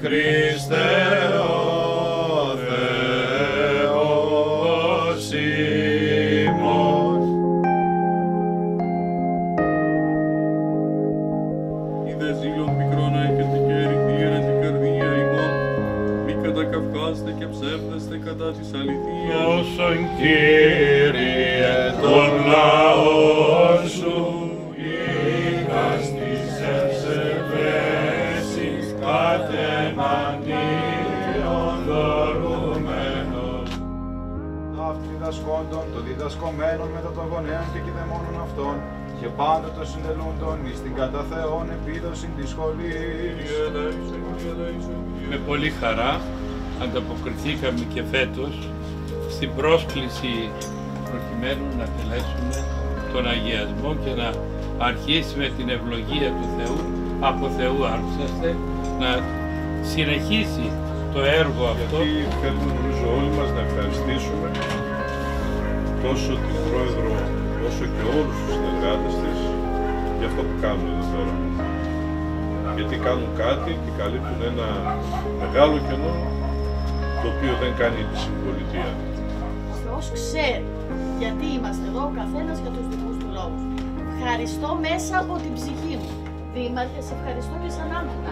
Χριστέ ο Θεός ημών. Είδε ζήλον μικρόν έχετε και ερηθίαν την καρδία ημών, μη κατακαυχάστε και ψεύδεστε κατά της αληθείας. Όσον Κύριε τον λαό σου, είχας τις ευσεβέσεις κατεναντίον δωρούμενος. Αυτοί διδασκόντων, των διδασκομένων μετά των γονέων και κηδεμόνων αυτών, και πάντοτε συνελούντων εις την κατά Θεόν επίδοση της σχολής. Με πολύ χαρά ανταποκριθήκαμε και φέτος στην πρόσκληση προκειμένου να τελέσουμε τον αγιασμό και να αρχίσει με την ευλογία του Θεού, από Θεού άρχισαστε, να συνεχίσει το έργο αυτό. Γιατί θέλουμε νομίζω όλοι μας να ευχαριστήσουμε τόσο την Πρόεδρο όσο και όλους τους συνεργάτες της για αυτό που κάνουν εδώ τώρα. Γιατί κάνουν κάτι και καλύπτουν ένα μεγάλο κενό το οποίο δεν κάνει η συμπολιτεία. Ο Θεός ξέρει γιατί είμαστε εδώ ο καθένας για τους δικούς του λόγους. Ευχαριστώ μέσα από την ψυχή μου. Δήμαρχε, σε ευχαριστώ και σαν άνθρωπο.